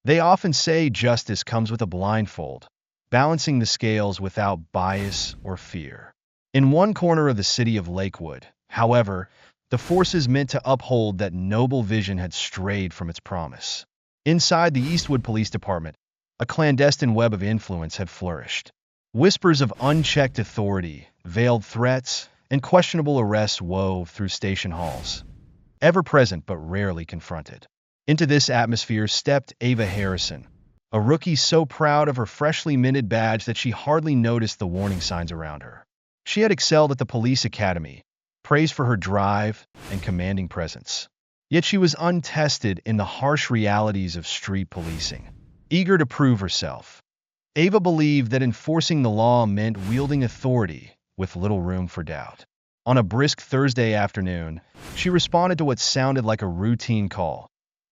They often say justice comes with a blindfold, balancing the scales without bias or fear. In one corner of the city of Lakewood, however, the forces meant to uphold that noble vision had strayed from its promise. Inside the Eastwood Police Department, a clandestine web of influence had flourished. Whispers of unchecked authority, veiled threats, and questionable arrests wove through station halls, ever present but rarely confronted. Into this atmosphere stepped Ava Harrison, a rookie so proud of her freshly minted badge that she hardly noticed the warning signs around her. She had excelled at the police academy, praised for her drive and commanding presence. Yet she was untested in the harsh realities of street policing. Eager to prove herself, Ava believed that enforcing the law meant wielding authority with little room for doubt. On a brisk Thursday afternoon, she responded to what sounded like a routine call.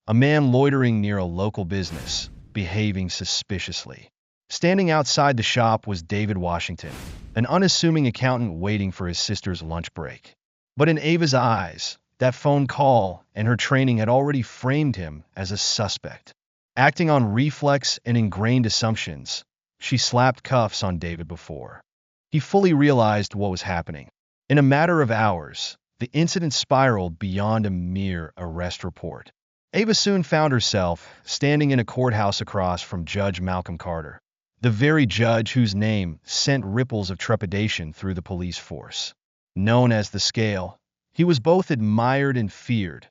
A man loitering near a local business, behaving suspiciously. Standing outside the shop was David Washington, an unassuming accountant waiting for his sister's lunch break. But in Ava's eyes, that phone call and her training had already framed him as a suspect. Acting on reflex and ingrained assumptions, she slapped cuffs on David before he fully realized what was happening. In a matter of hours, the incident spiraled beyond a mere arrest report. Ava soon found herself standing in a courthouse across from Judge Malcolm Carter, the very judge whose name sent ripples of trepidation through the police force. Known as the Scale, he was both admired and feared,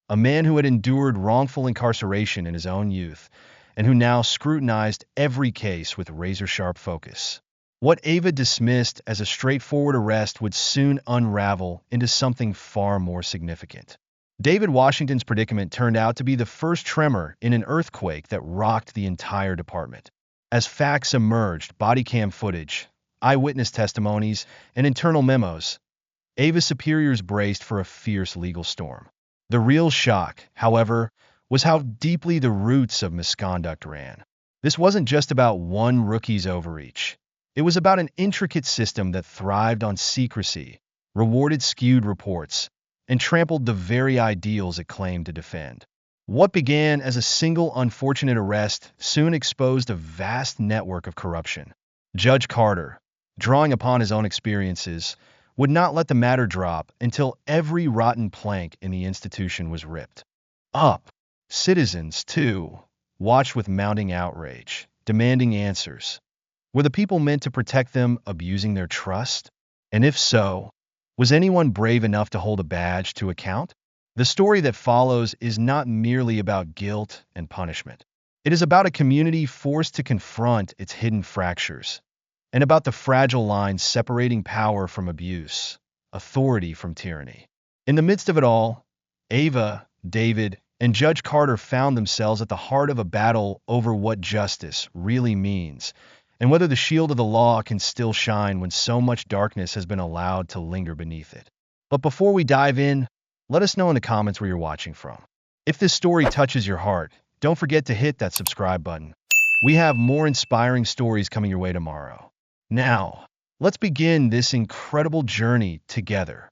a man who had endured wrongful incarceration in his own youth and who now scrutinized every case with razor-sharp focus. What Ava dismissed as a straightforward arrest would soon unravel into something far more significant. David Washington's predicament turned out to be the first tremor in an earthquake that rocked the entire department. As facts emerged, body cam footage, eyewitness testimonies, and internal memos, Ava's superiors braced for a fierce legal storm. The real shock, however, was how deeply the roots of misconduct ran. This wasn't just about one rookie's overreach. It was about an intricate system that thrived on secrecy, rewarded skewed reports, and trampled the very ideals it claimed to defend. What began as a single unfortunate arrest soon exposed a vast network of corruption. Judge Carter, drawing upon his own experiences, would not let the matter drop until every rotten plank in the institution was ripped up. Citizens, too, watched with mounting outrage, demanding answers. Were the people meant to protect them abusing their trust? And if so, was anyone brave enough to hold a badge to account? The story that follows is not merely about guilt and punishment. It is about a community forced to confront its hidden fractures, and about the fragile lines separating power from abuse, authority from tyranny. In the midst of it all, Ava, David, and Judge Carter found themselves at the heart of a battle over what justice really means, and whether the shield of the law can still shine when so much darkness has been allowed to linger beneath it. But before we dive in, let us know in the comments where you're watching from. If this story touches your heart, don't forget to hit that subscribe button. We have more inspiring stories coming your way tomorrow. Now, let's begin this incredible journey together.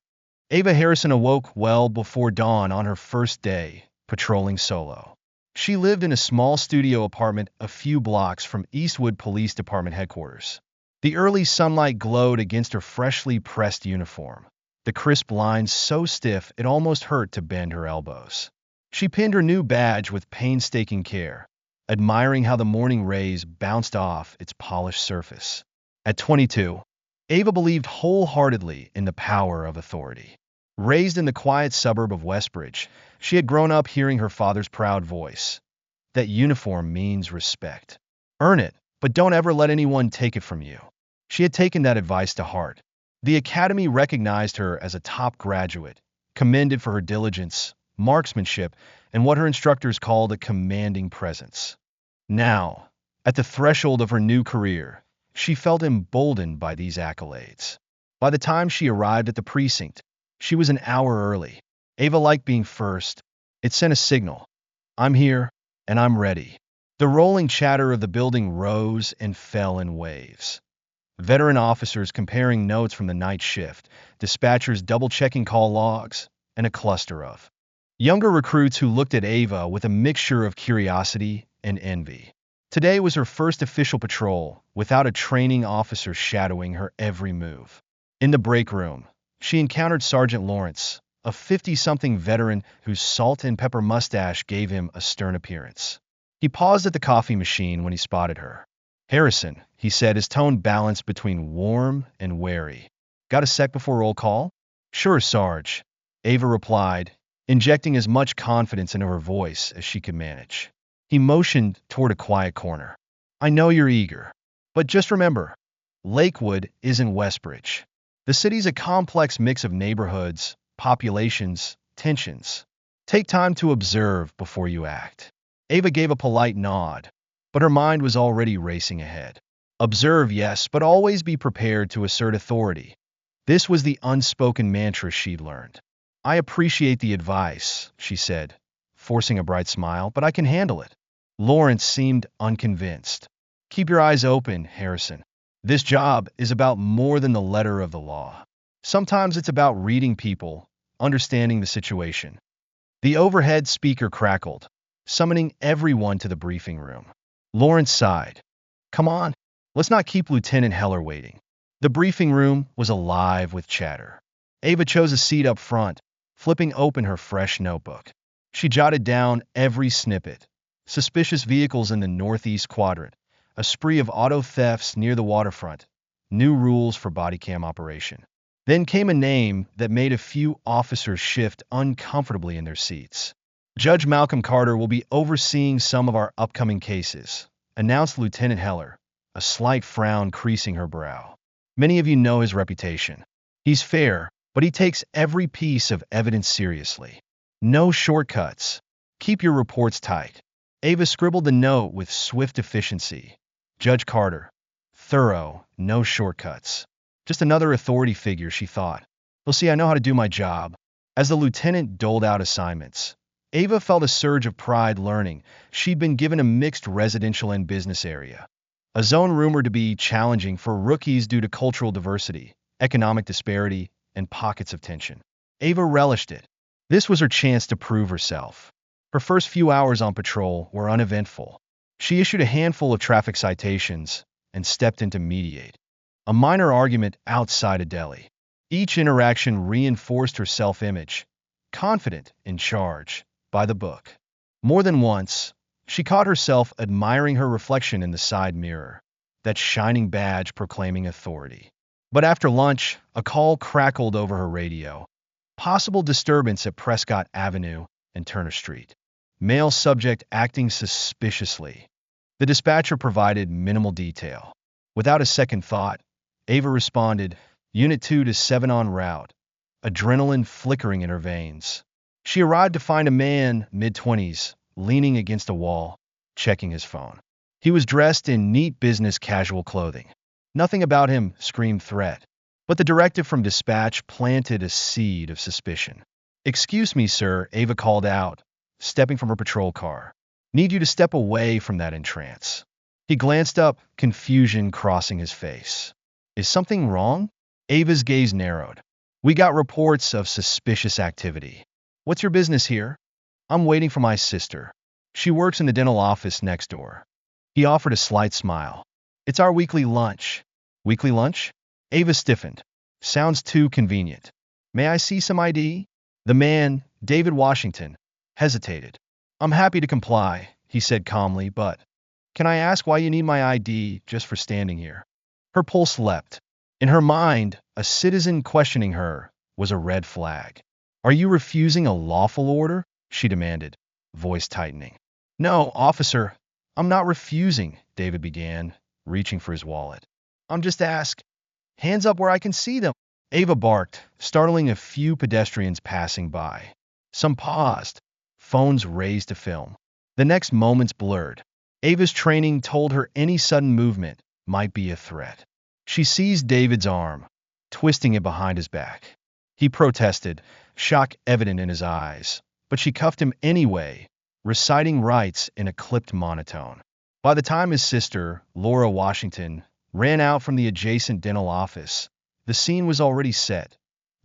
Ava Harrison awoke well before dawn on her first day, patrolling solo. She lived in a small studio apartment a few blocks from Eastwood Police Department headquarters. The early sunlight glowed against her freshly pressed uniform, the crisp lines so stiff it almost hurt to bend her elbows. She pinned her new badge with painstaking care, admiring how the morning rays bounced off its polished surface. At 22, Ava believed wholeheartedly in the power of authority. Raised in the quiet suburb of Westbridge, she had grown up hearing her father's proud voice. That uniform means respect. Earn it, but don't ever let anyone take it from you. She had taken that advice to heart. The academy recognized her as a top graduate, commended for her diligence, marksmanship, and what her instructors called a commanding presence. Now, at the threshold of her new career, she felt emboldened by these accolades. By the time she arrived at the precinct, she was an hour early. Ava liked being first. It sent a signal. I'm here, and I'm ready. The rolling chatter of the building rose and fell in waves. Veteran officers comparing notes from the night shift, dispatchers double-checking call logs, and a cluster of younger recruits who looked at Ava with a mixture of curiosity and envy. Today was her first official patrol, without a training officer shadowing her every move. In the break room, she encountered Sergeant Lawrence, a 50-something veteran whose salt and pepper mustache gave him a stern appearance. He paused at the coffee machine when he spotted her. "Harrison," he said, his tone balanced between warm and wary. "Got a sec before roll call?" "Sure, Sarge," Ava replied, injecting as much confidence into her voice as she could manage. He motioned toward a quiet corner. "I know you're eager, but just remember, Lakewood isn't Westbridge. The city's a complex mix of neighborhoods, populations, tensions. Take time to observe before you act." Ava gave a polite nod, but her mind was already racing ahead. Observe, yes, but always be prepared to assert authority. This was the unspoken mantra she'd learned. "I appreciate the advice," she said, forcing a bright smile, "but I can handle it." Lawrence seemed unconvinced. "Keep your eyes open, Harrison. This job is about more than the letter of the law. Sometimes it's about reading people, understanding the situation." The overhead speaker crackled, summoning everyone to the briefing room. Lawrence sighed. "Come on, let's not keep Lieutenant Heller waiting." The briefing room was alive with chatter. Ava chose a seat up front, flipping open her fresh notebook. She jotted down every snippet. Suspicious vehicles in the northeast quadrant, a spree of auto thefts near the waterfront, new rules for body cam operation. Then came a name that made a few officers shift uncomfortably in their seats. "Judge Malcolm Carter will be overseeing some of our upcoming cases," announced Lieutenant Heller, a slight frown creasing her brow. "Many of you know his reputation. He's fair, but he takes every piece of evidence seriously. No shortcuts. Keep your reports tight." Ava scribbled the note with swift efficiency. "Judge Carter. Thorough, no shortcuts. Just another authority figure," she thought. "He'll see I know how to do my job." As the lieutenant doled out assignments, Ava felt a surge of pride learning she'd been given a mixed residential and business area. A zone rumored to be challenging for rookies due to cultural diversity, economic disparity, and pockets of tension. Ava relished it. This was her chance to prove herself. Her first few hours on patrol were uneventful. She issued a handful of traffic citations and stepped in to mediate a minor argument outside a deli. Each interaction reinforced her self-image, confident, in charge, by the book. More than once, she caught herself admiring her reflection in the side mirror, that shining badge proclaiming authority. But after lunch, a call crackled over her radio. Possible disturbance at Prescott Avenue and Turner Street. Male subject acting suspiciously. The dispatcher provided minimal detail. Without a second thought, Ava responded, "Unit 2 to 7 en route," adrenaline flickering in her veins. She arrived to find a man, mid-20s, leaning against a wall, checking his phone. He was dressed in neat business casual clothing. Nothing about him screamed threat, but the directive from dispatch planted a seed of suspicion. "Excuse me, sir," Ava called out, stepping from her patrol car. "Need you to step away from that entrance." He glanced up, confusion crossing his face. "Is something wrong?" Ava's gaze narrowed. "We got reports of suspicious activity." "What's your business here?" "I'm waiting for my sister. She works in the dental office next door." He offered a slight smile. "It's our weekly lunch." "Weekly lunch?" Ava stiffened. "Sounds too convenient. May I see some ID?" The man, David Washington, hesitated. "I'm happy to comply," he said calmly, "but can I ask why you need my ID just for standing here?" Her pulse leapt. In her mind, a citizen questioning her was a red flag. "Are you refusing a lawful order?" she demanded, voice tightening. "No, officer, I'm not refusing," David began, reaching for his wallet. "I'm just ask. Hands up where I can see them." Ava barked, startling a few pedestrians passing by. Some paused, phones raised to film. The next moments blurred. Ava's training told her any sudden movement might be a threat. She seized David's arm, twisting it behind his back. He protested, shock evident in his eyes, but she cuffed him anyway, reciting rights in a clipped monotone. By the time his sister, Laura Washington, ran out from the adjacent dental office, the scene was already set.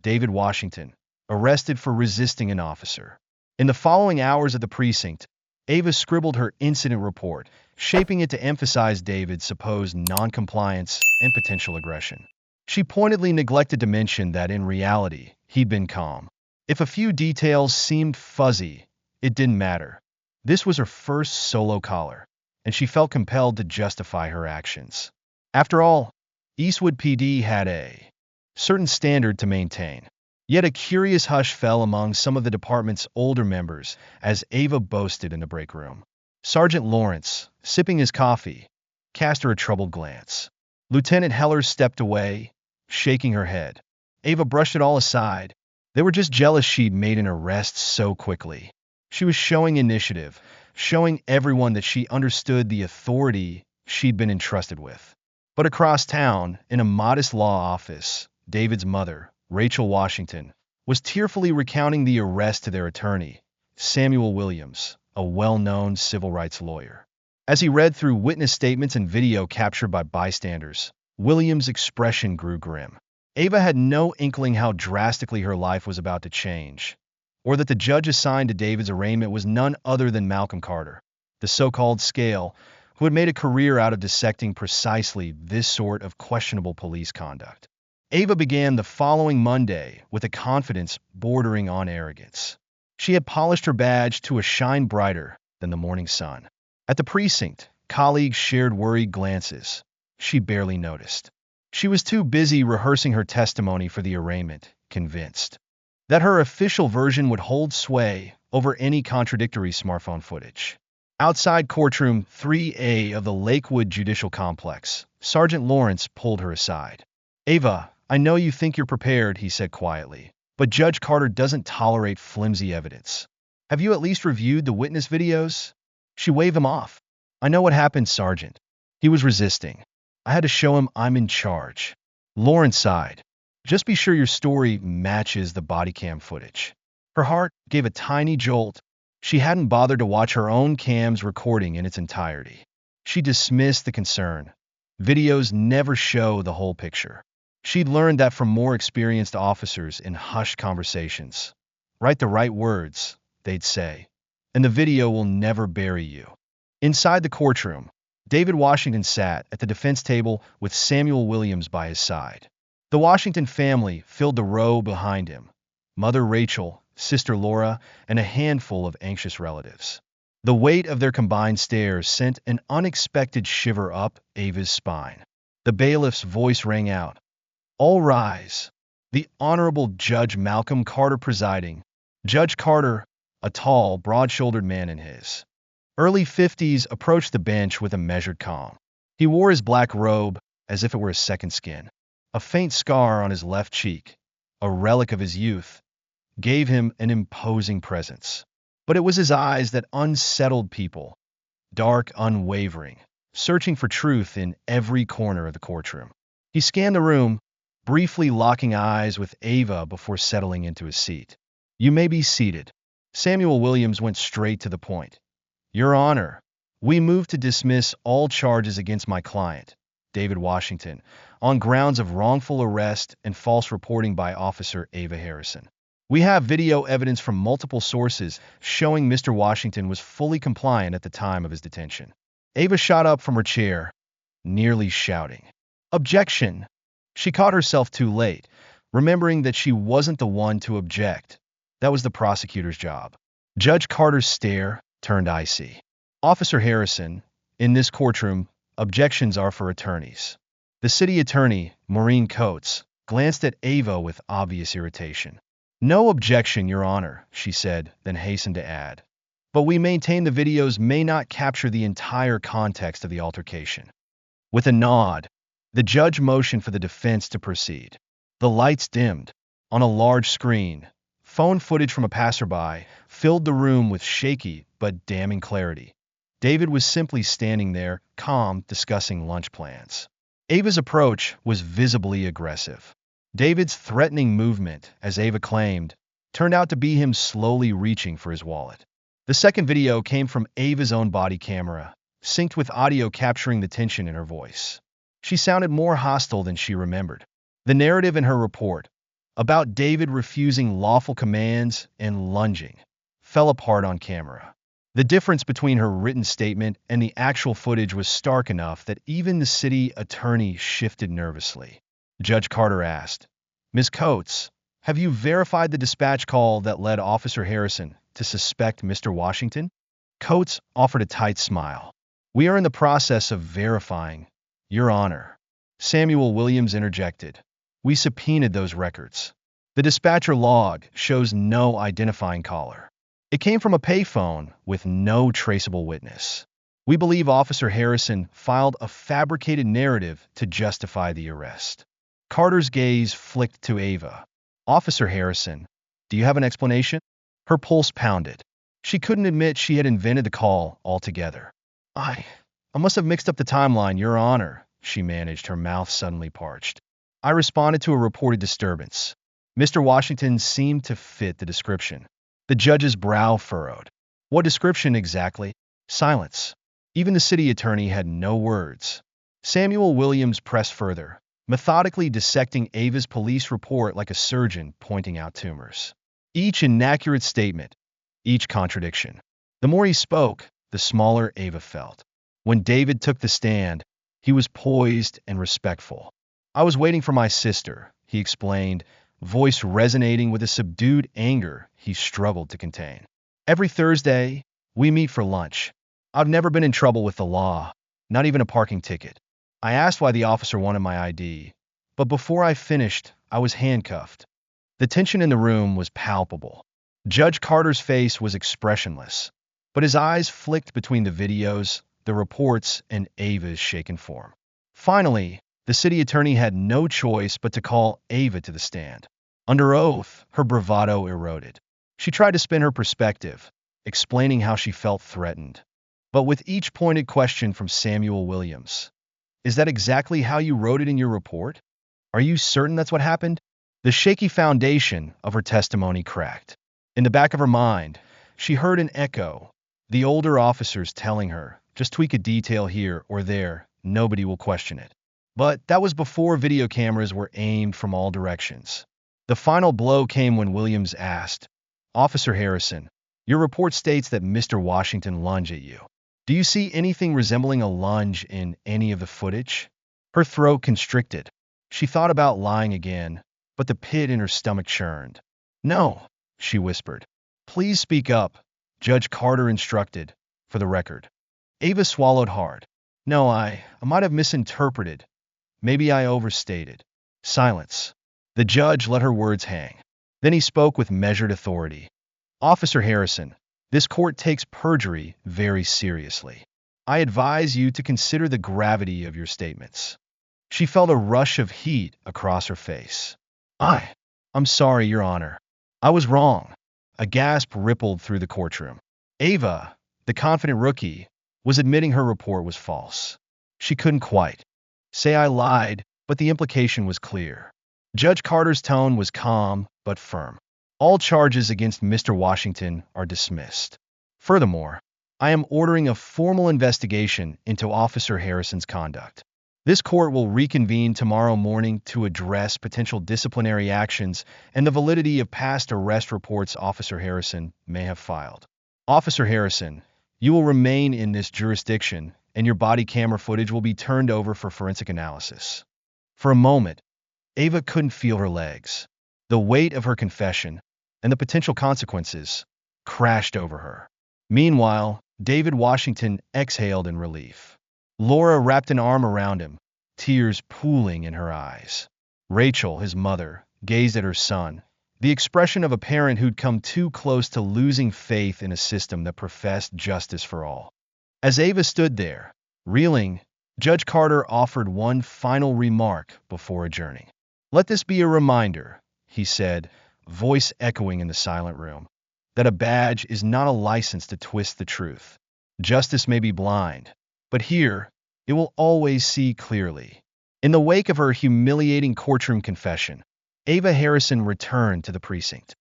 David Washington, arrested for resisting an officer. In the following hours at the precinct, Ava scribbled her incident report, shaping it to emphasize David's supposed noncompliance and potential aggression. She pointedly neglected to mention that in reality, he'd been calm. If a few details seemed fuzzy, it didn't matter. This was her first solo collar, and she felt compelled to justify her actions. After all, Eastwood PD had a certain standard to maintain. Yet a curious hush fell among some of the department's older members as Ava boasted in the break room. Sergeant Lawrence, sipping his coffee, cast her a troubled glance. Lieutenant Heller stepped away, shaking her head. Ava brushed it all aside. They were just jealous she'd made an arrest so quickly. She was showing initiative, showing everyone that she understood the authority she'd been entrusted with. But across town, in a modest law office, David's mother, Rachel Washington, was tearfully recounting the arrest to their attorney, Samuel Williams, a well-known civil rights lawyer. As he read through witness statements and video captured by bystanders, Williams' expression grew grim. Ava had no inkling how drastically her life was about to change, or that the judge assigned to David's arraignment was none other than Malcolm Carter, the so-called scale, who had made a career out of dissecting precisely this sort of questionable police conduct. Ava began the following Monday with a confidence bordering on arrogance. She had polished her badge to a shine brighter than the morning sun. At the precinct, colleagues shared worried glances. She barely noticed. She was too busy rehearsing her testimony for the arraignment, convinced that her official version would hold sway over any contradictory smartphone footage. Outside courtroom 3A of the Lakewood Judicial Complex, Sergeant Lawrence pulled her aside. "Ava, I know you think you're prepared," he said quietly, "but Judge Carter doesn't tolerate flimsy evidence. Have you at least reviewed the witness videos?" She waved him off. "I know what happened, Sergeant." He was resisting. "I had to show him I'm in charge." Lawrence sighed. "Just be sure your story matches the body cam footage." Her heart gave a tiny jolt. She hadn't bothered to watch her own cam's recording in its entirety. She dismissed the concern. Videos never show the whole picture. She'd learned that from more experienced officers in hushed conversations. "Write the right words," they'd say, "and the video will never bury you." Inside the courtroom, David Washington sat at the defense table with Samuel Williams by his side. The Washington family filled the row behind him: Mother Rachel, Sister Laura, and a handful of anxious relatives. The weight of their combined stares sent an unexpected shiver up Ava's spine. The bailiff's voice rang out. "All rise." The Honorable Judge Malcolm Carter presiding. Judge Carter, a tall, broad-shouldered man in his early 50s, approached the bench with a measured calm. He wore his black robe as if it were a second skin. A faint scar on his left cheek, a relic of his youth, gave him an imposing presence. But it was his eyes that unsettled people, dark, unwavering, searching for truth in every corner of the courtroom. He scanned the room, briefly locking eyes with Ava before settling into his seat. "You may be seated." Samuel Williams went straight to the point. "Your Honor, we move to dismiss all charges against my client, David Washington, on grounds of wrongful arrest and false reporting by Officer Ava Harrison. We have video evidence from multiple sources showing Mr. Washington was fully compliant at the time of his detention." Ava shot up from her chair, nearly shouting, "Objection!" She caught herself too late, remembering that she wasn't the one to object. That was the prosecutor's job. Judge Carter's stare turned icy. "Officer Harrison, in this courtroom, objections are for attorneys." The city attorney, Maureen Coates, glanced at Ava with obvious irritation. "No objection, Your Honor," she said, then hastened to add, "but we maintain the videos may not capture the entire context of the altercation." With a nod, the judge motioned for the defense to proceed. The lights dimmed. On a large screen, phone footage from a passerby filled the room with shaky but damning clarity. David was simply standing there, calm, discussing lunch plans. Ava's approach was visibly aggressive. David's threatening movement, as Ava claimed, turned out to be him slowly reaching for his wallet. The second video came from Ava's own body camera, synced with audio capturing the tension in her voice. She sounded more hostile than she remembered. The narrative in her report, about David refusing lawful commands and lunging, fell apart on camera. The difference between her written statement and the actual footage was stark enough that even the city attorney shifted nervously. Judge Carter asked, "Ms. Coates, have you verified the dispatch call that led Officer Harrison to suspect Mr. Washington?" Coates offered a tight smile. "We are in the process of verifying, Your Honor." Samuel Williams interjected. "We subpoenaed those records. The dispatcher log shows no identifying caller. It came from a payphone with no traceable witness. We believe Officer Harrison filed a fabricated narrative to justify the arrest." Carter's gaze flicked to Ava. "Officer Harrison, do you have an explanation?" Her pulse pounded. She couldn't admit she had invented the call altogether. I must have mixed up the timeline, Your Honor," she managed, her mouth suddenly parched. "I responded to a reported disturbance. Mr. Washington seemed to fit the description." The judge's brow furrowed. "What description exactly?" Silence. Even the city attorney had no words. Samuel Williams pressed further, methodically dissecting Ava's police report like a surgeon pointing out tumors. Each inaccurate statement, each contradiction. The more he spoke, the smaller Ava felt. When David took the stand, he was poised and respectful. "I was waiting for my sister," he explained, voice resonating with a subdued anger he struggled to contain. "Every Thursday, we meet for lunch. I've never been in trouble with the law, not even a parking ticket. I asked why the officer wanted my ID, but before I finished, I was handcuffed." The tension in the room was palpable. Judge Carter's face was expressionless, but his eyes flicked between the videos, the reports, and Ava's shaken form. Finally, the city attorney had no choice but to call Ava to the stand. Under oath, her bravado eroded. She tried to spin her perspective, explaining how she felt threatened. But with each pointed question from Samuel Williams, "Is that exactly how you wrote it in your report? Are you certain that's what happened?" The shaky foundation of her testimony cracked. In the back of her mind, she heard an echo, the older officers telling her, "Just tweak a detail here or there, nobody will question it." But that was before video cameras were aimed from all directions. The final blow came when Williams asked, "Officer Harrison, your report states that Mr. Washington lunged at you. Do you see anything resembling a lunge in any of the footage?" Her throat constricted. She thought about lying again, but the pit in her stomach churned. "No," she whispered. "Please speak up," Judge Carter instructed, for the record. Ava swallowed hard. "No, I might have misinterpreted. Maybe I overstated." Silence. The judge let her words hang. Then he spoke with measured authority. "Officer Harrison, this court takes perjury very seriously. I advise you to consider the gravity of your statements." She felt a rush of heat across her face. I'm sorry, Your Honor. I was wrong." A gasp rippled through the courtroom. Ava, the confident rookie, was admitting her report was false. She couldn't quite say "I lied," but the implication was clear. Judge Carter's tone was calm but firm. "All charges against Mr. Washington are dismissed. Furthermore, I am ordering a formal investigation into Officer Harrison's conduct. This court will reconvene tomorrow morning to address potential disciplinary actions and the validity of past arrest reports Officer Harrison may have filed. Officer Harrison, you will remain in this jurisdiction, and your body camera footage will be turned over for forensic analysis." For a moment, Ava couldn't feel her legs. The weight of her confession and the potential consequences crashed over her. Meanwhile, David Washington exhaled in relief. Laura wrapped an arm around him, tears pooling in her eyes. Rachel, his mother, gazed at her son, the expression of a parent who'd come too close to losing faith in a system that professed justice for all. As Ava stood there, reeling, Judge Carter offered one final remark before adjourning. "Let this be a reminder," he said, voice echoing in the silent room, "that a badge is not a license to twist the truth. Justice may be blind, but here, it will always see clearly." In the wake of her humiliating courtroom confession, Ava Harrison returned to the precinct.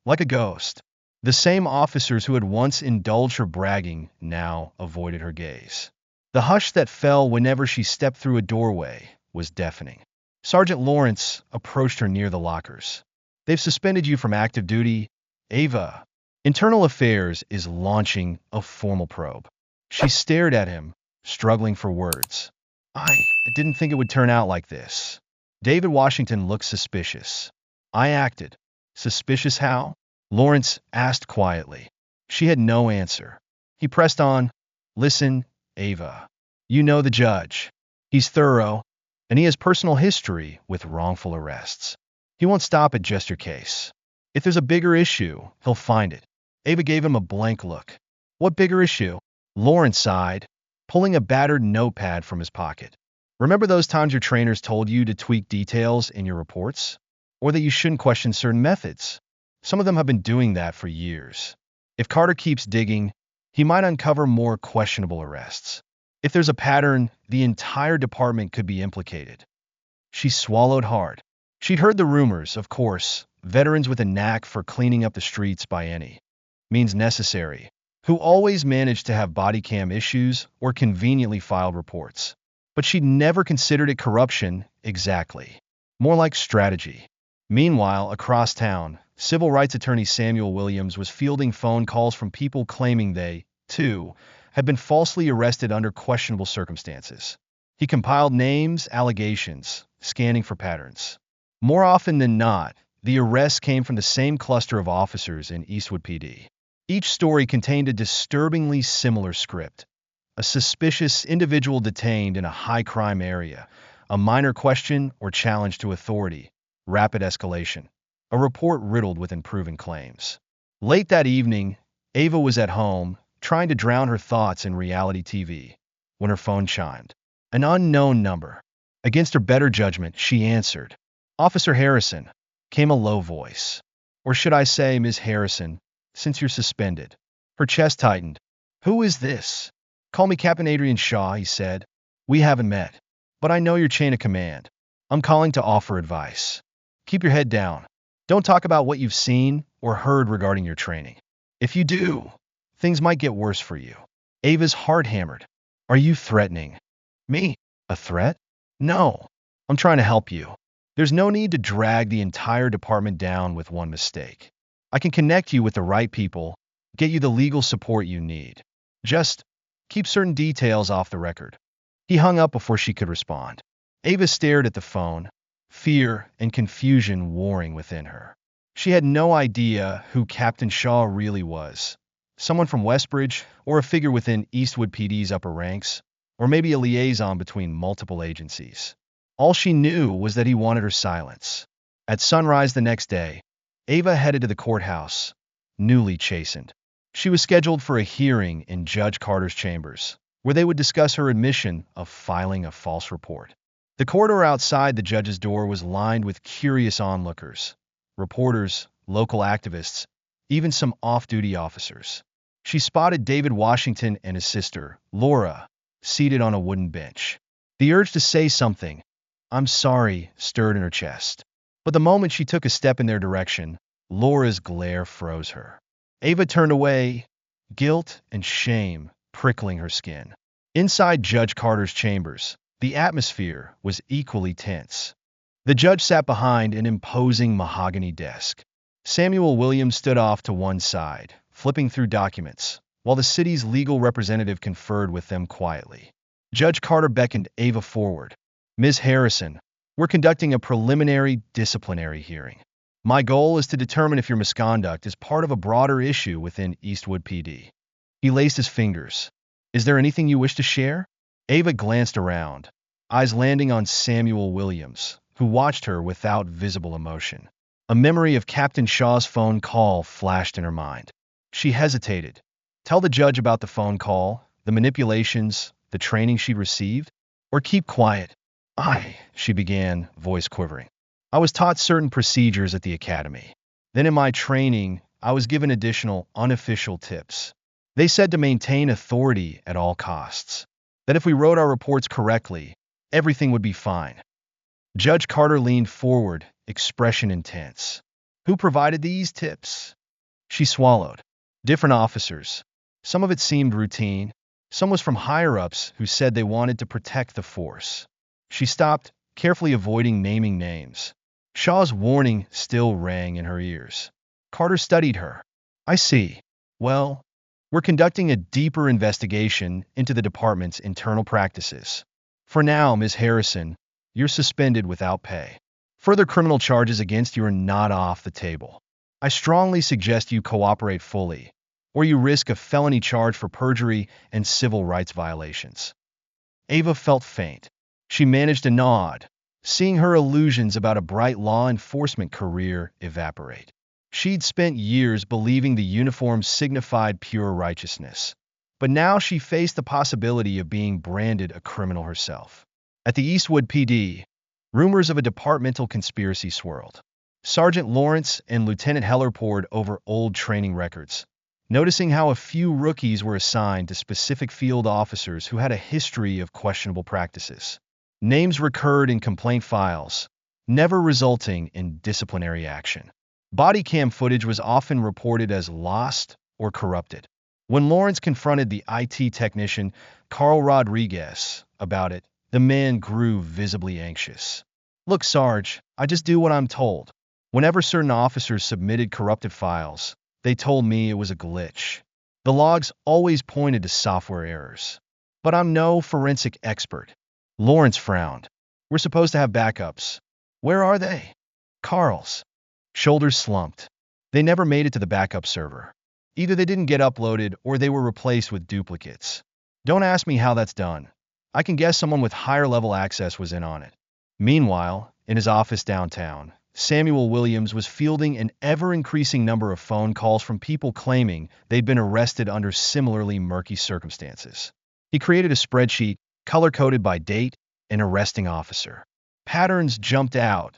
Like a ghost, the same officers who had once indulged her bragging now avoided her gaze. The hush that fell whenever she stepped through a doorway was deafening. Sergeant Lawrence approached her near the lockers. "They've suspended you from active duty, Ava." Internal Affairs is launching a formal probe. She stared at him, struggling for words. I didn't think it would turn out like this. David Washington looked suspicious. I acted. Suspicious how? Lawrence asked quietly. She had no answer. He pressed on. Listen, Ava. You know the judge. He's thorough, and he has personal history with wrongful arrests. He won't stop at just your case. If there's a bigger issue, he'll find it. Ava gave him a blank look. What bigger issue? Lawrence sighed, pulling a battered notepad from his pocket. Remember those times your trainers told you to tweak details in your reports? Or that you shouldn't question certain methods? Some of them have been doing that for years. If Carter keeps digging, he might uncover more questionable arrests. If there's a pattern, the entire department could be implicated. She swallowed hard. She'd heard the rumors, of course, veterans with a knack for cleaning up the streets by any means necessary, who always managed to have body cam issues or conveniently filed reports. But she'd never considered it corruption exactly. More like strategy. Meanwhile, across town, civil rights attorney Samuel Williams was fielding phone calls from people claiming they, too, had been falsely arrested under questionable circumstances. He compiled names, allegations, scanning for patterns. More often than not, the arrests came from the same cluster of officers in Eastwood PD. Each story contained a disturbingly similar script. A suspicious individual detained in a high-crime area, a minor question or challenge to authority, rapid escalation, a report riddled with unproven claims. Late that evening, Ava was at home, trying to drown her thoughts in reality TV, when her phone chimed. An unknown number. Against her better judgment, she answered. Officer Harrison, came a low voice. Or should I say, Ms. Harrison, since you're suspended. Her chest tightened. Who is this? Call me Captain Adrian Shaw, he said. We haven't met, but I know your chain of command. I'm calling to offer advice. Keep your head down. Don't talk about what you've seen or heard regarding your training. If you do, things might get worse for you. Ava's heart hammered. Are you threatening me? A threat? No. I'm trying to help you. There's no need to drag the entire department down with one mistake. I can connect you with the right people, get you the legal support you need. Just keep certain details off the record. He hung up before she could respond. Ava stared at the phone, fear and confusion warring within her. She had no idea who Captain Shaw really was. Someone from Westbridge, or a figure within Eastwood PD's upper ranks, or maybe a liaison between multiple agencies. All she knew was that he wanted her silence. At sunrise the next day, Ava headed to the courthouse, newly chastened. She was scheduled for a hearing in Judge Carter's chambers, where they would discuss her admission of filing a false report. The corridor outside the judge's door was lined with curious onlookers, reporters, local activists, even some off-duty officers. She spotted David Washington and his sister, Laura, seated on a wooden bench. The urge to say something, I'm sorry, stirred in her chest. But the moment she took a step in their direction, Laura's glare froze her. Ava turned away, guilt and shame prickling her skin. Inside Judge Carter's chambers, the atmosphere was equally tense. The judge sat behind an imposing mahogany desk. Samuel Williams stood off to one side, flipping through documents, while the city's legal representative conferred with them quietly. Judge Carter beckoned Ava forward. Ms. Harrison, we're conducting a preliminary disciplinary hearing. My goal is to determine if your misconduct is part of a broader issue within Eastwood PD. He laced his fingers. Is there anything you wish to share? Ava glanced around, eyes landing on Samuel Williams, who watched her without visible emotion. A memory of Captain Shaw's phone call flashed in her mind. She hesitated. Tell the judge about the phone call, the manipulations, the training she'd received, or keep quiet. She began, voice quivering. I was taught certain procedures at the academy. Then in my training, I was given additional unofficial tips. They said to maintain authority at all costs. That if we wrote our reports correctly, everything would be fine. Judge Carter leaned forward, expression intense. Who provided these tips? She swallowed. Different officers. Some of it seemed routine. Some was from higher-ups who said they wanted to protect the force. She stopped, carefully avoiding naming names. Shaw's warning still rang in her ears. Carter studied her. I see. Well, we're conducting a deeper investigation into the department's internal practices. For now, Ms. Harrison, you're suspended without pay. Further criminal charges against you are not off the table. I strongly suggest you cooperate fully, or you risk a felony charge for perjury and civil rights violations. Ava felt faint. She managed to nod, seeing her illusions about a bright law enforcement career evaporate. She'd spent years believing the uniform signified pure righteousness, but now she faced the possibility of being branded a criminal herself. At the Eastwood PD, rumors of a departmental conspiracy swirled. Sergeant Lawrence and Lieutenant Heller pored over old training records, noticing how a few rookies were assigned to specific field officers who had a history of questionable practices. Names recurred in complaint files, never resulting in disciplinary action. Body cam footage was often reported as lost or corrupted. When Lawrence confronted the IT technician, Carl Rodriguez, about it, the man grew visibly anxious. Look, Sarge, I just do what I'm told. Whenever certain officers submitted corrupted files, they told me it was a glitch. The logs always pointed to software errors. But I'm no forensic expert. Lawrence frowned. We're supposed to have backups. Where are they? Carl's shoulders slumped. They never made it to the backup server. Either they didn't get uploaded or they were replaced with duplicates. Don't ask me how that's done. I can guess someone with higher level access was in on it. Meanwhile, in his office downtown, Samuel Williams was fielding an ever-increasing number of phone calls from people claiming they'd been arrested under similarly murky circumstances. He created a spreadsheet, color-coded by date and arresting officer. Patterns jumped out.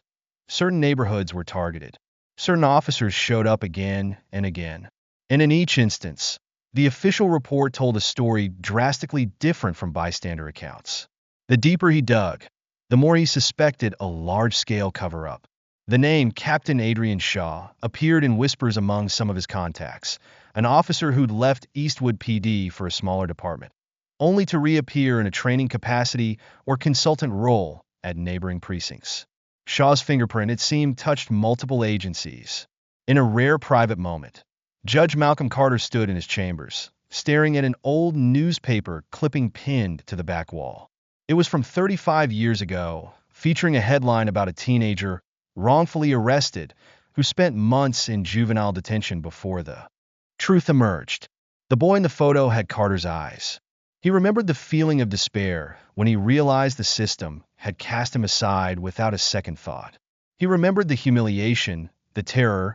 Certain neighborhoods were targeted. Certain officers showed up again and again. And in each instance, the official report told a story drastically different from bystander accounts. The deeper he dug, the more he suspected a large-scale cover-up. The name Captain Adrian Shaw appeared in whispers among some of his contacts, an officer who'd left Eastwood PD for a smaller department, only to reappear in a training capacity or consultant role at neighboring precincts. Shaw's fingerprint, it seemed, touched multiple agencies. In a rare private moment, Judge Malcolm Carter stood in his chambers, staring at an old newspaper clipping pinned to the back wall. It was from 35 years ago, featuring a headline about a teenager wrongfully arrested who spent months in juvenile detention before the truth emerged. The boy in the photo had Carter's eyes. He remembered the feeling of despair when he realized the system had cast him aside without a second thought. He remembered the humiliation, the terror,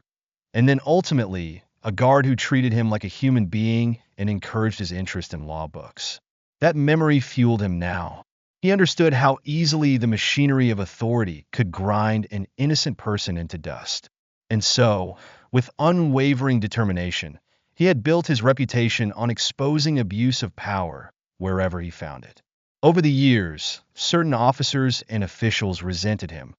and then ultimately a guard who treated him like a human being and encouraged his interest in law books. That memory fueled him now. He understood how easily the machinery of authority could grind an innocent person into dust. And so, with unwavering determination, he had built his reputation on exposing abuse of power wherever he found it. Over the years, certain officers and officials resented him,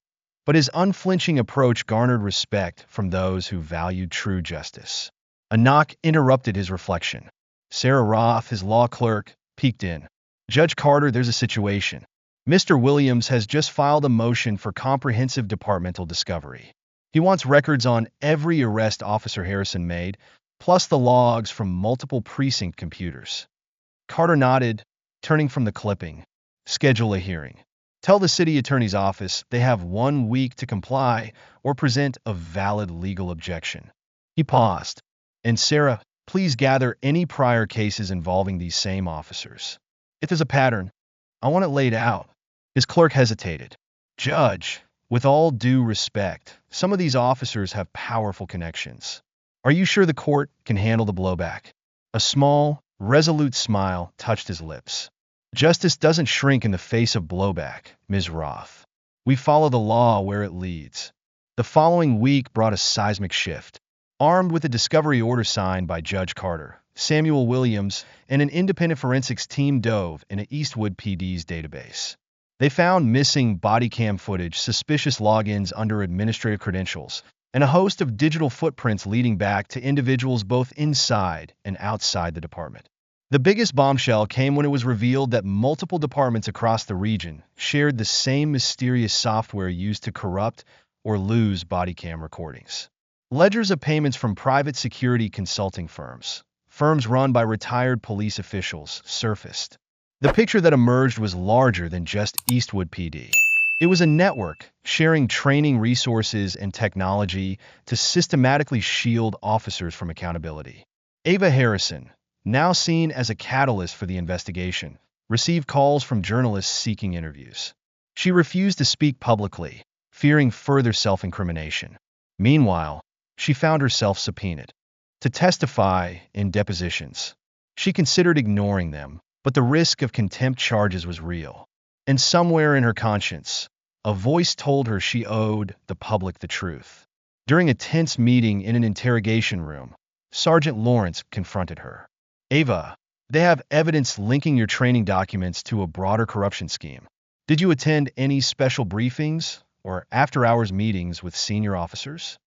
but his unflinching approach garnered respect from those who valued true justice. A knock interrupted his reflection. Sarah Roth, his law clerk, peeked in. Judge Carter, there's a situation. Mr. Williams has just filed a motion for comprehensive departmental discovery. He wants records on every arrest Officer Harrison made, plus the logs from multiple precinct computers. Carter nodded, turning from the clipping. Schedule a hearing. Tell the city attorney's office they have 1 week to comply or present a valid legal objection. He paused. And Sarah, please gather any prior cases involving these same officers. If there's a pattern, I want it laid out. His clerk hesitated. Judge, with all due respect, some of these officers have powerful connections. Are you sure the court can handle the blowback? A small, resolute smile touched his lips. Justice doesn't shrink in the face of blowback, Ms. Roth. We follow the law where it leads. The following week brought a seismic shift. Armed with a discovery order signed by Judge Carter, Samuel Williams, and an independent forensics team dove into Eastwood PD's database. They found missing body cam footage, suspicious logins under administrative credentials, and a host of digital footprints leading back to individuals both inside and outside the department. The biggest bombshell came when it was revealed that multiple departments across the region shared the same mysterious software used to corrupt or lose body cam recordings. Ledgers of payments from private security consulting firms run by retired police officials, surfaced. The picture that emerged was larger than just Eastwood PD. It was a network sharing training resources and technology to systematically shield officers from accountability. Ava Harrison, now seen as a catalyst for the investigation, received calls from journalists seeking interviews. She refused to speak publicly, fearing further self-incrimination. Meanwhile, she found herself subpoenaed to testify in depositions. She considered ignoring them, but the risk of contempt charges was real. And somewhere in her conscience, a voice told her she owed the public the truth. During a tense meeting in an interrogation room, Sergeant Lawrence confronted her. Ava, they have evidence linking your training documents to a broader corruption scheme. Did you attend any special briefings or after-hours meetings with senior officers?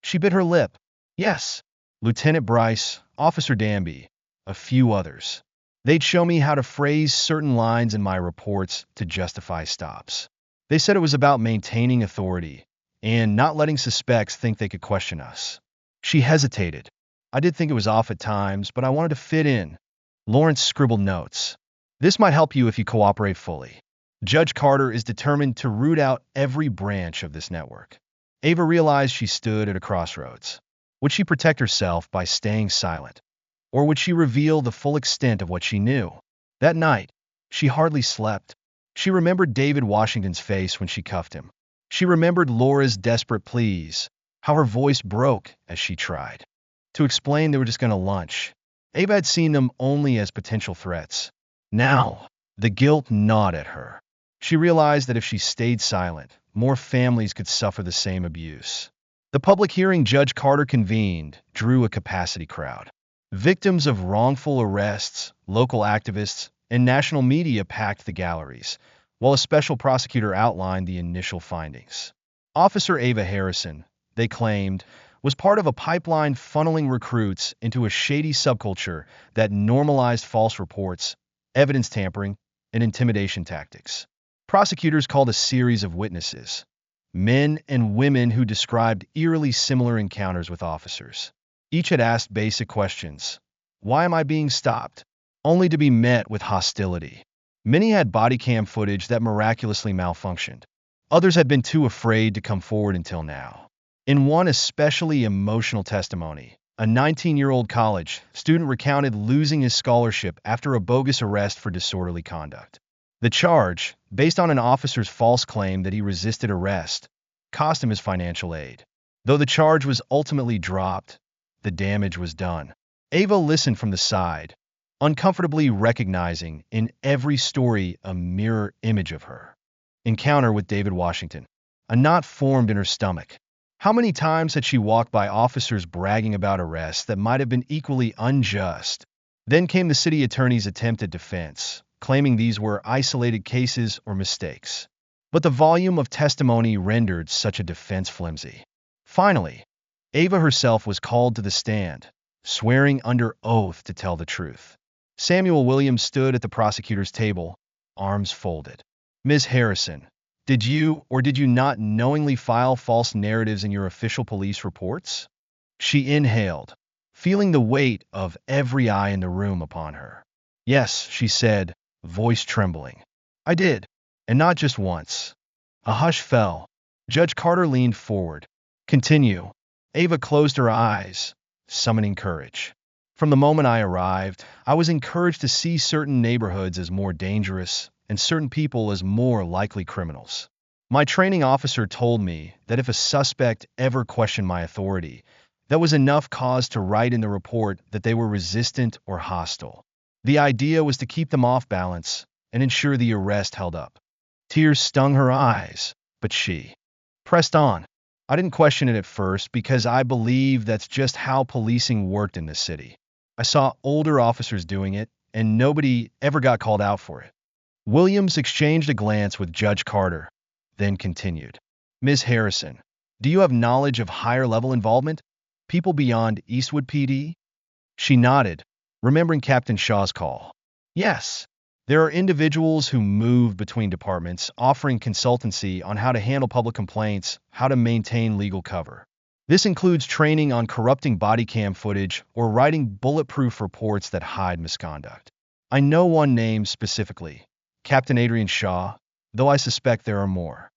She bit her lip. Yes, Lieutenant Bryce, Officer Danby, a few others. They'd show me how to phrase certain lines in my reports to justify stops. They said it was about maintaining authority and not letting suspects think they could question us. She hesitated. I did think it was off at times, but I wanted to fit in. Lawrence scribbled notes. This might help you if you cooperate fully. Judge Carter is determined to root out every branch of this network. Ava realized she stood at a crossroads. Would she protect herself by staying silent? Or would she reveal the full extent of what she knew? That night, she hardly slept. She remembered David Washington's face when she cuffed him. She remembered Laura's desperate pleas, how her voice broke as she tried to explain they were just going to lunch. Ava had seen them only as potential threats. Now, the guilt gnawed at her. She realized that if she stayed silent, more families could suffer the same abuse. The public hearing Judge Carter convened drew a capacity crowd. Victims of wrongful arrests, local activists, and national media packed the galleries, while a special prosecutor outlined the initial findings. Officer Ava Harrison, they claimed, was part of a pipeline funneling recruits into a shady subculture that normalized false reports, evidence tampering, and intimidation tactics. Prosecutors called a series of witnesses, men and women who described eerily similar encounters with officers. Each had asked basic questions. Why am I being stopped? Only to be met with hostility. Many had body cam footage that miraculously malfunctioned. Others had been too afraid to come forward until now. In one especially emotional testimony, a 19-year-old college student recounted losing his scholarship after a bogus arrest for disorderly conduct. The charge, based on an officer's false claim that he resisted arrest, cost him his financial aid. Though the charge was ultimately dropped, the damage was done. Ava listened from the side, uncomfortably recognizing in every story a mirror image of her encounter with David Washington. A knot formed in her stomach. How many times had she walked by officers bragging about arrests that might have been equally unjust? Then came the city attorney's attempt at defense, claiming these were isolated cases or mistakes. But the volume of testimony rendered such a defense flimsy. Finally, Ava herself was called to the stand, swearing under oath to tell the truth. Samuel Williams stood at the prosecutor's table, arms folded. Ms. Harrison, did you or did you not knowingly file false narratives in your official police reports? She inhaled, feeling the weight of every eye in the room upon her. Yes, she said, voice trembling. I did, and not just once. A hush fell. Judge Carter leaned forward. Continue. Ava closed her eyes, summoning courage. From the moment I arrived, I was encouraged to see certain neighborhoods as more dangerous and certain people as more likely criminals. My training officer told me that if a suspect ever questioned my authority, that was enough cause to write in the report that they were resistant or hostile. The idea was to keep them off balance and ensure the arrest held up. Tears stung her eyes, but she pressed on. I didn't question it at first because I believe that's just how policing worked in this city. I saw older officers doing it, and nobody ever got called out for it. Williams exchanged a glance with Judge Carter, then continued. Ms. Harrison, do you have knowledge of higher-level involvement? People beyond Eastwood PD? She nodded, remembering Captain Shaw's call. Yes. There are individuals who move between departments, offering consultancy on how to handle public complaints, how to maintain legal cover. This includes training on corrupting body cam footage or writing bulletproof reports that hide misconduct. I know one name specifically, Captain Adrian Shaw, though I suspect there are more.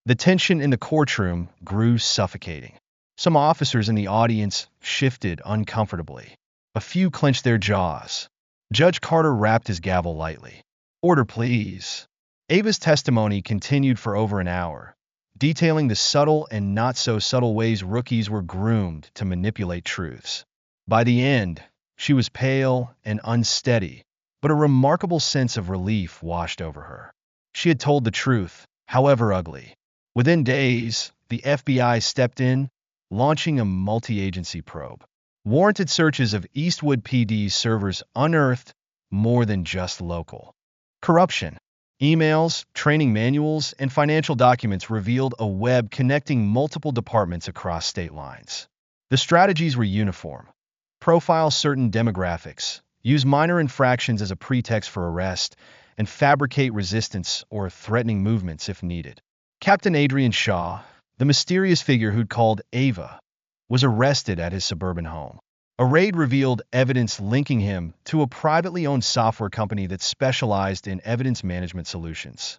The tension in the courtroom grew suffocating. Some officers in the audience shifted uncomfortably. A few clenched their jaws. Judge Carter rapped his gavel lightly. Order, please. Ava's testimony continued for over an hour, detailing the subtle and not-so-subtle ways rookies were groomed to manipulate truths. By the end, she was pale and unsteady, but a remarkable sense of relief washed over her. She had told the truth, however ugly. Within days, the FBI stepped in, launching a multi-agency probe. Warranted searches of Eastwood PD's servers unearthed more than just local corruption. Emails, training manuals, and financial documents revealed a web connecting multiple departments across state lines. The strategies were uniform. Profile certain demographics, use minor infractions as a pretext for arrest, and fabricate resistance or threatening movements if needed. Captain Adrian Shaw, the mysterious figure who'd called Ava, was arrested at his suburban home. A raid revealed evidence linking him to a privately owned software company that specialized in evidence management solutions.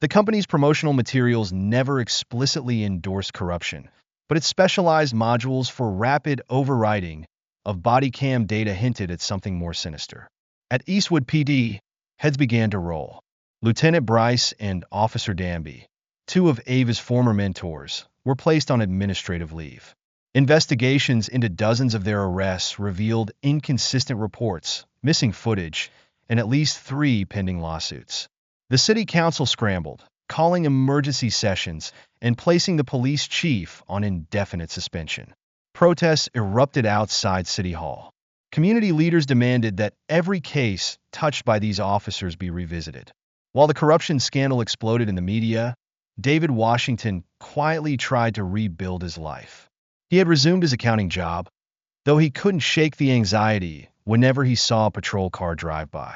The company's promotional materials never explicitly endorsed corruption, but its specialized modules for rapid overwriting of body cam data hinted at something more sinister. At Eastwood PD, heads began to roll. Lieutenant Bryce and Officer Danby, two of Ava's former mentors, were placed on administrative leave. Investigations into dozens of their arrests revealed inconsistent reports, missing footage, and at least 3 pending lawsuits. The city council scrambled, calling emergency sessions and placing the police chief on indefinite suspension. Protests erupted outside City Hall. Community leaders demanded that every case touched by these officers be revisited. While the corruption scandal exploded in the media, David Washington quietly tried to rebuild his life. He had resumed his accounting job, though he couldn't shake the anxiety whenever he saw a patrol car drive by.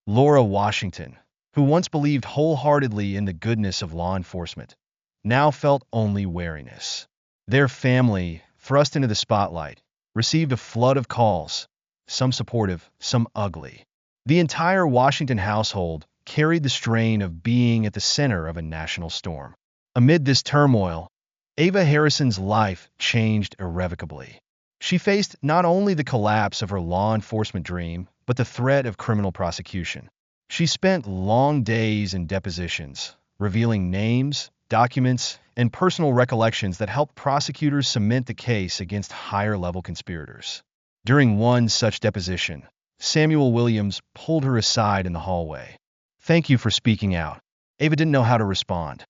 Laura Washington, who once believed wholeheartedly in the goodness of law enforcement, now felt only wariness. Their family, thrust into the spotlight, received a flood of calls, some supportive, some ugly. The entire Washington household carried the strain of being at the center of a national storm. Amid this turmoil, Ava Harrison's life changed irrevocably. She faced not only the collapse of her law enforcement dream, but the threat of criminal prosecution. She spent long days in depositions, revealing names, documents, and personal recollections that helped prosecutors cement the case against higher-level conspirators. During one such deposition, Samuel Williams pulled her aside in the hallway. "Thank you for speaking out." Ava didn't know how to respond.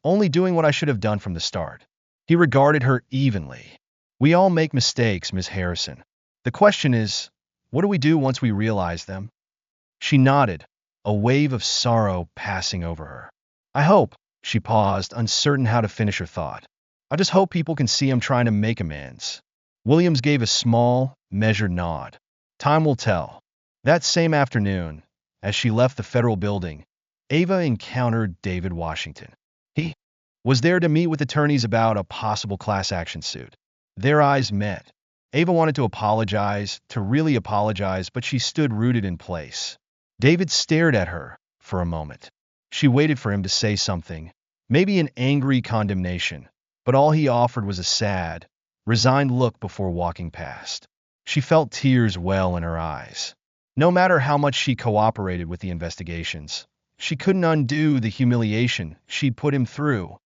Only doing what I should have done from the start." He regarded her evenly. "We all make mistakes, Miss Harrison. The question is, what do we do once we realize them?" She nodded, a wave of sorrow passing over her. "I hope," she paused, uncertain how to finish her thought. "I just hope people can see I'm trying to make amends." Williams gave a small, measured nod. "Time will tell." That same afternoon, as she left the federal building, Ava encountered David Washington. He was there to meet with attorneys about a possible class action suit. Their eyes met. Ava wanted to apologize, to really apologize, but she stood rooted in place. David stared at her for a moment. She waited for him to say something, maybe an angry condemnation, but all he offered was a sad, resigned look before walking past. She felt tears well in her eyes. No matter how much she cooperated with the investigations, she couldn't undo the humiliation she'd put him through,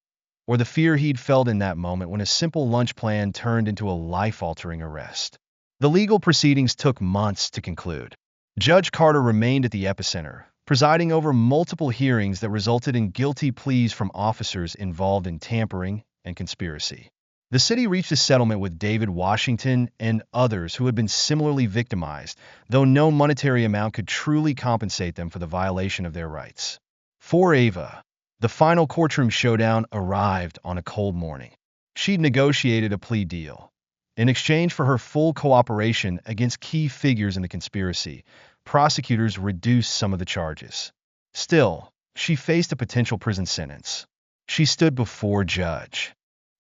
or the fear he'd felt in that moment when a simple lunch plan turned into a life-altering arrest. The legal proceedings took months to conclude. Judge Carter remained at the epicenter, presiding over multiple hearings that resulted in guilty pleas from officers involved in tampering and conspiracy. The city reached a settlement with David Washington and others who had been similarly victimized, though no monetary amount could truly compensate them for the violation of their rights. For Ava, the final courtroom showdown arrived on a cold morning. She'd negotiated a plea deal. In exchange for her full cooperation against key figures in the conspiracy, prosecutors reduced some of the charges. Still, she faced a potential prison sentence. She stood before Judge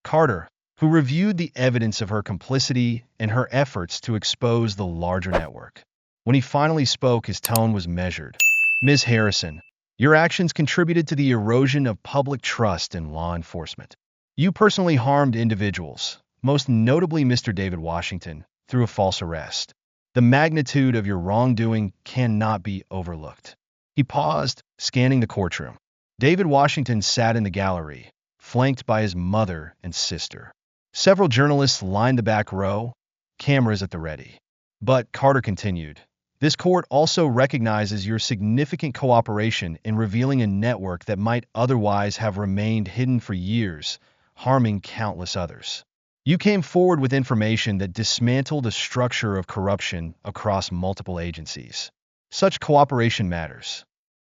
Carter, who reviewed the evidence of her complicity and her efforts to expose the larger network. When he finally spoke, his tone was measured. Ms. Harrison, your actions contributed to the erosion of public trust in law enforcement. You personally harmed individuals, most notably Mr. David Washington, through a false arrest. The magnitude of your wrongdoing cannot be overlooked. He paused, scanning the courtroom. David Washington sat in the gallery, flanked by his mother and sister. Several journalists lined the back row, cameras at the ready. But, Carter continued, this court also recognizes your significant cooperation in revealing a network that might otherwise have remained hidden for years, harming countless others. You came forward with information that dismantled a structure of corruption across multiple agencies. Such cooperation matters.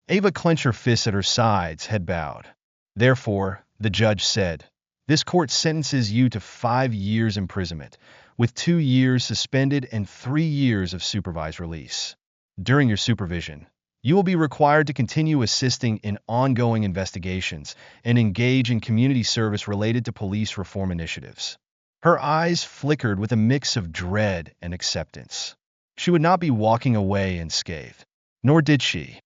Ava clenched her fists at her sides, head bowed. Therefore, the judge said, this court sentences you to 5 years imprisonment, with 2 years suspended and 3 years of supervised release. During your supervision, you will be required to continue assisting in ongoing investigations and engage in community service related to police reform initiatives. Her eyes flickered with a mix of dread and acceptance. She would not be walking away unscathed, nor did she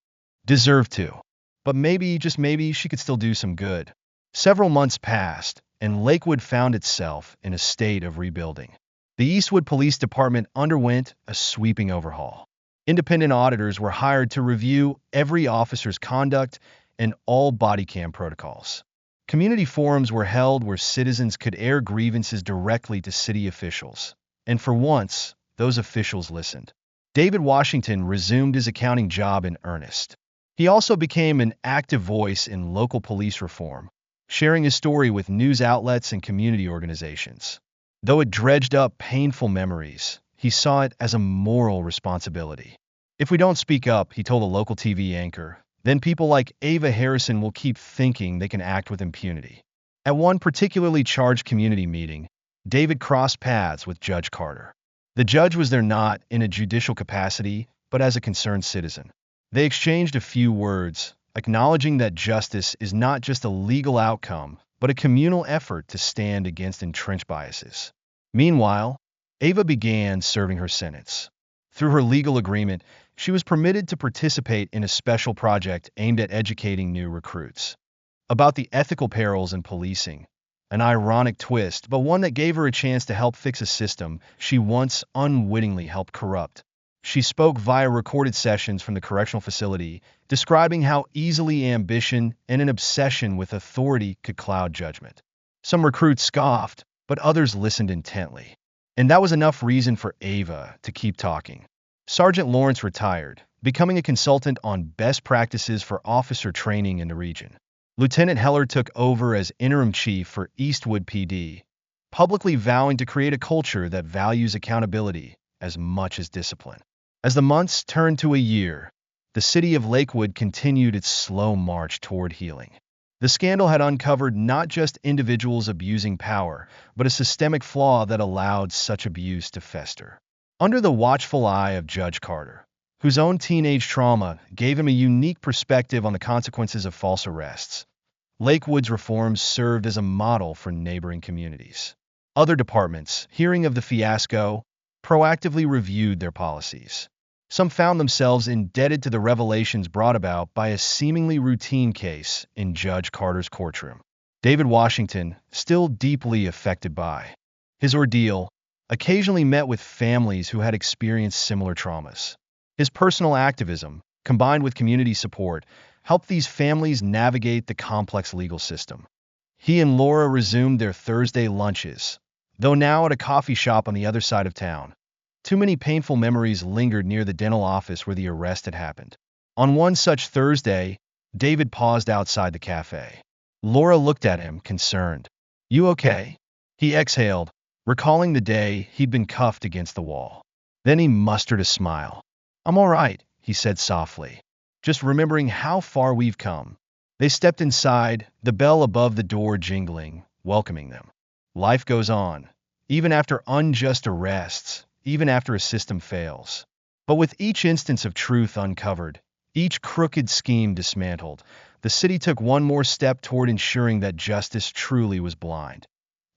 deserve to. But maybe, just maybe, she could still do some good. Several months passed, and Lakewood found itself in a state of rebuilding. The Eastwood Police Department underwent a sweeping overhaul. Independent auditors were hired to review every officer's conduct and all body cam protocols. Community forums were held where citizens could air grievances directly to city officials. And for once, those officials listened. David Washington resumed his accounting job in earnest. He also became an active voice in local police reform, sharing his story with news outlets and community organizations. Though it dredged up painful memories, he saw it as a moral responsibility. If we don't speak up, he told a local TV anchor, then people like Ava Harrison will keep thinking they can act with impunity. At one particularly charged community meeting, David crossed paths with Judge Carter. The judge was there not in a judicial capacity, but as a concerned citizen. They exchanged a few words, acknowledging that justice is not just a legal outcome, but a communal effort to stand against entrenched biases. Meanwhile, Ava began serving her sentence. Through her legal agreement, she was permitted to participate in a special project aimed at educating new recruits about the ethical perils in policing, an ironic twist, but one that gave her a chance to help fix a system she once unwittingly helped corrupt. She spoke via recorded sessions from the correctional facility, describing how easily ambition and an obsession with authority could cloud judgment. Some recruits scoffed, but others listened intently. And that was enough reason for Ava to keep talking. Sergeant Lawrence retired, becoming a consultant on best practices for officer training in the region. Lieutenant Heller took over as interim chief for Eastwood PD, publicly vowing to create a culture that values accountability as much as discipline. As the months turned to a year, the city of Lakewood continued its slow march toward healing. The scandal had uncovered not just individuals abusing power, but a systemic flaw that allowed such abuse to fester. Under the watchful eye of Judge Carter, whose own teenage trauma gave him a unique perspective on the consequences of false arrests, Lakewood's reforms served as a model for neighboring communities. Other departments, hearing of the fiasco, proactively reviewed their policies. Some found themselves indebted to the revelations brought about by a seemingly routine case in Judge Carter's courtroom. David Washington, still deeply affected by his ordeal, occasionally met with families who had experienced similar traumas. His personal activism, combined with community support, helped these families navigate the complex legal system. He and Laura resumed their Thursday lunches, though now at a coffee shop on the other side of town. Too many painful memories lingered near the dental office where the arrest had happened. On one such Thursday, David paused outside the cafe. Laura looked at him, concerned. "You okay?" He exhaled, recalling the day he'd been cuffed against the wall. Then he mustered a smile. "I'm all right," he said softly, "just remembering how far we've come." They stepped inside, the bell above the door jingling, welcoming them. Life goes on, even after unjust arrests, even after a system fails. But with each instance of truth uncovered, each crooked scheme dismantled, the city took one more step toward ensuring that justice truly was blind.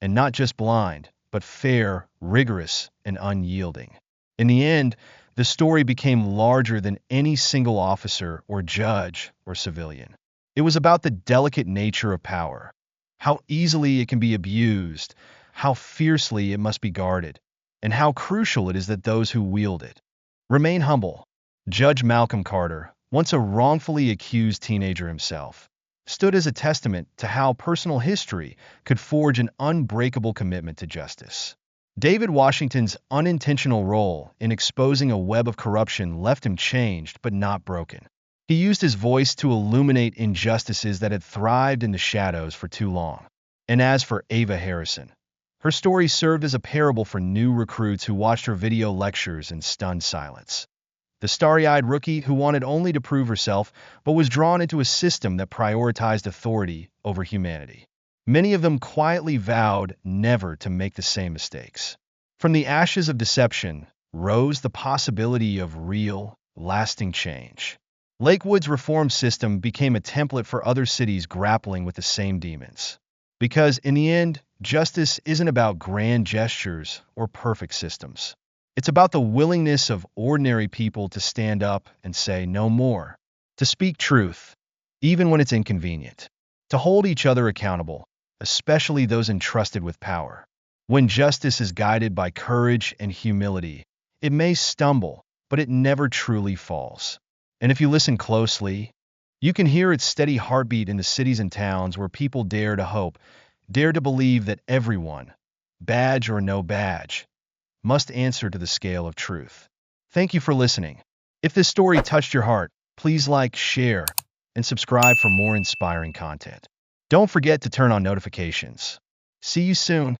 and not just blind, but fair, rigorous, and unyielding. In the end, the story became larger than any single officer or judge or civilian. It was about the delicate nature of power, how easily it can be abused, how fiercely it must be guarded, and how crucial it is that those who wield it remain humble. Judge Malcolm Carter, once a wrongfully accused teenager himself, stood as a testament to how personal history could forge an unbreakable commitment to justice. David Washington's unintentional role in exposing a web of corruption left him changed but not broken. He used his voice to illuminate injustices that had thrived in the shadows for too long. And as for Ava Harrison, her story served as a parable for new recruits who watched her video lectures in stunned silence. The starry-eyed rookie who wanted only to prove herself but was drawn into a system that prioritized authority over humanity. Many of them quietly vowed never to make the same mistakes. From the ashes of deception rose the possibility of real, lasting change. Lakewood's reform system became a template for other cities grappling with the same demons. Because in the end, justice isn't about grand gestures or perfect systems. It's about the willingness of ordinary people to stand up and say no more, to speak truth, even when it's inconvenient, to hold each other accountable, especially those entrusted with power. When justice is guided by courage and humility, it may stumble, but it never truly falls. And if you listen closely, you can hear its steady heartbeat in the cities and towns where people dare to hope, dare to believe that everyone, badge or no badge, must answer to the scale of truth. Thank you for listening. If this story touched your heart, please like, share, and subscribe for more inspiring content. Don't forget to turn on notifications. See you soon.